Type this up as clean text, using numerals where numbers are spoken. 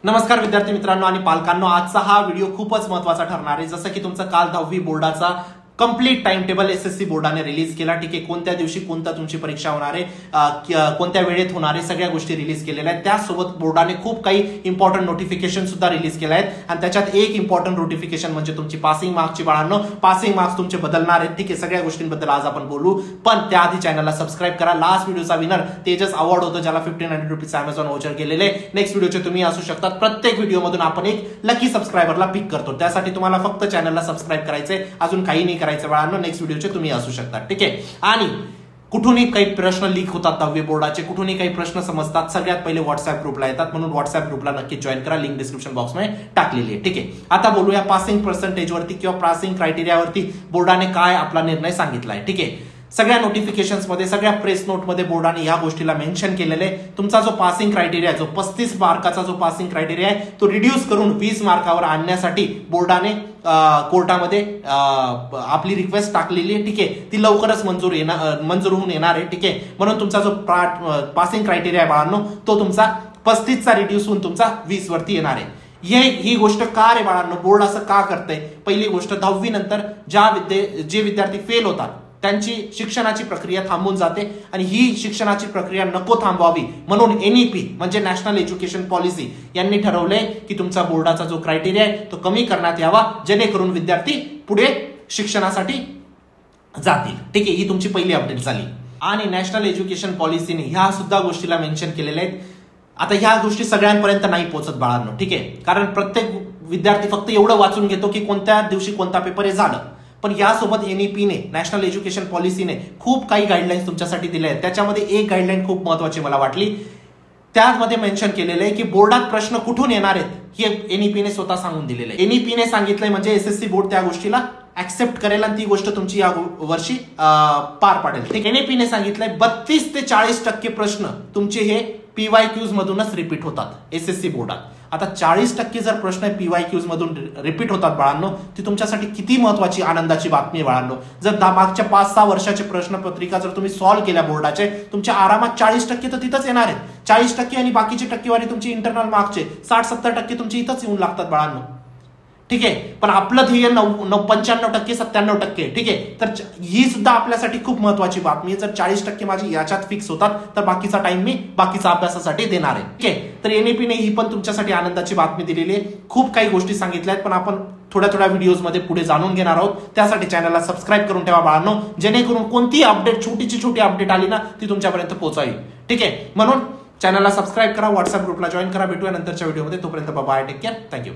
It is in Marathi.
नमस्कार विद्यार्थी मित्रांनो आणि पालकांनो, आजचा हा व्हिडिओ खूपच महत्त्वाचा ठरणार आहे। जसं की तुमचा काल 10वी बोर्डाचा कंप्लीट टाइम टेबल एसएससी बोर्डाने रिलीज केला। ठीक आहे, कोणत्या दिवशी कोणता तुमची परीक्षा होणार आहे, कोणत्या वेळेत होणार आहे, सगळ्या गोष्टी रिलीज केलेल्या आहेत। त्यासोबत बोर्डाने खूप काही इंपॉर्टंट नोटिफिकेशन सुद्धा रिलीज केले आहेत आणि त्याच्यात एक इंपॉर्टंट नोटिफिकेशन म्हणजे तुमची पासिंग मार्क्सची। बाळांनो, पासिंग मार्क्स तुमचे बदलणार आहेत। ठीक आहे, सगळ्या गोष्टींबद्दल आज आपण बोलू, पण त्याआधी चॅनलला सबस्क्राइब करा। लास्ट व्हिडिओचा विनर तेजस अवॉर्ड होतं, ज्याला 1500 रुपीज Amazon व्हाउचर गेलेले। नेक्स्ट व्हिडिओचे तुम्ही असू शकतात। प्रत्येक व्हिडिओमधून आपण एक लकी सबस्क्रायबरला पिक करतो, त्यासाठी तुम्हाला फक्त चॅनलला सबस्क्राइब करायचंय, अजून काही नाही करायचं बाळांनो। नेक्स्ट व्हिडिओचे तुम्ही असू शकतात। ठीक आहे, आणि कुठूनही काही प्रश्न लीक होतात 10वी बोर्डाचे, कुठूनही काही प्रश्न समजतात, सगळ्यात पहिले व्हॉट्सअप ग्रुपला येतात, म्हणून व्हॉट्सअप ग्रुपला नक्की जॉईन करा, लिंक डिस्क्रिप्शन बॉक्समध्ये टाकलेली आहे। ठीक आहे, आता बोलूया पासिंग पर्सेंटेज वरती किंवा पासिंग क्रायटेरियावरती बोर्डाने काय आपला निर्णय सांगितला आहे। ठीक आहे, सगळ्या नोटिफिकेशन्स मध्ये, सगळ्या प्रेस नोट मध्ये बोर्डाने या गोष्टीला मेन्शन केलेले आहे, तुमचा जो पासिंग क्रायटेरिया, जो 35 मार्काचा जो पासिंग क्रायटेरिया आहे, तो रिड्यूस करून 20 मार्कावर आणण्यासाठी बोर्डाने कोर्टामध्ये आपली रिक्वेस्ट टाकलेली आहे। ठीक आहे, ती लवकरच मंजूर होऊन येणार आहे। ठीक आहे, म्हणून तुमचा जो पासिंग क्रायटेरिया आहे बाळांनो, तो तुमचा 35चा रिड्यूस होऊन तुमचा 20 वरती येणार आहे। ही गोष्ट का रे बाळांनो, बोर्ड असं का करतंय? पहिली गोष्ट, 10वी नंतर जे विद्यार्थी फेल होतात त्यांची शिक्षणाची प्रक्रिया थांबून जाते आणि ही शिक्षणाची प्रक्रिया नको थांबवावी म्हणून एनईपी म्हणजे नॅशनल एज्युकेशन पॉलिसी यांनी ठरवलंय की तुमचा बोर्डाचा जो क्रायटेरिया आहे तो कमी करण्यात यावा, जेणेकरून विद्यार्थी पुढे शिक्षणासाठी जातील। ठीक आहे, ही तुमची पहिली अपडेट झाली। आणि नॅशनल एज्युकेशन पॉलिसीने ह्या सुद्धा गोष्टीला मेन्शन केलेल्या आहेत। आता ह्या गोष्टी सगळ्यांपर्यंत नाही पोहोचत बाळांनो। ठीक आहे, कारण प्रत्येक विद्यार्थी फक्त एवढं वाचून घेतो की कोणत्या दिवशी कोणता पेपर आहे, झालं। पण यासोबत एनईपीने, नॅशनल एज्युकेशन पॉलिसीने खूप काही गाईडलाईन्स तुमच्यासाठी दिल्या आहेत। त्याच्यामध्ये एक गाईडलाईन खूप महत्वाची मला वाटली, त्यामध्ये मेन्शन केलेलं आहे की बोर्डात प्रश्न कुठून येणार आहेत हे एनईपीने स्वतः सांगून दिलेलं आहे। एनईपीने सांगितलंय म्हणजे एसएससी बोर्ड त्या गोष्टीला ऍक्सेप्ट करेल आणि ती गोष्ट तुमची या वर्षी पार पाडेल। ठीक, एनईपीने सांगितलंय 32 ते 40% प्रश्न तुमचे हे पीवायक्यूज मधूनच रिपीट होतात एसएससी बोर्डात। आता 40% जर प्रश्न पीवायक्यूज मधून रिपीट होतात बाळांनो, ती तुमच्यासाठी किती महत्वाची आनंदाची बातमी आहे बाळांनो। जर मागच्या 5-6 वर्षाचे प्रश्नपत्रिका जर तुम्ही सॉल्व्ह केल्या बोर्डाचे, तुमच्या आरामात 40% तर तिथंच येणार आहेत। 40% आणि बाकीची टक्केवारी तुमची इंटरनल मार्कचे 60-70% तुमची इथंच येऊन लागतात बाळांनो। ठीक आहे, पण आपलं ध्येय 95%, 97%। ठीक आहे, तर ही सुद्धा आपल्यासाठी खूप महत्वाची बातमी आहे। जर 40% माझी याच्यात फिक्स होतात तर बाकीचा टाइम मी बाकीचा अभ्यासासाठी देणार आहे। ठीक आहे, तर एनईपीने ही पण तुमच्यासाठी आनंदाची बातमी दिलेली आहे। खूप काही गोष्टी सांगितल्या आहेत, पण आपण थोड्या व्हिडिओज मध्ये पुढे जाणून घेणार आहोत। त्यासाठी चॅनलला सबस्क्राईब करून ठेवा बाळांनो, जेणेकरून कोणती अपडेट, छोटी अपडेट आली ना, ती तुमच्यापर्यंत पोहोचावी। ठीक आहे, म्हणून चॅनलला सबस्क्राईब करा, व्हॉट्सअप ग्रुपला जॉईन करा। भेटूया नंतरच्या व्हिडिओमध्ये, तोपर्यंत बाय, टेक केअर, थँक्यू।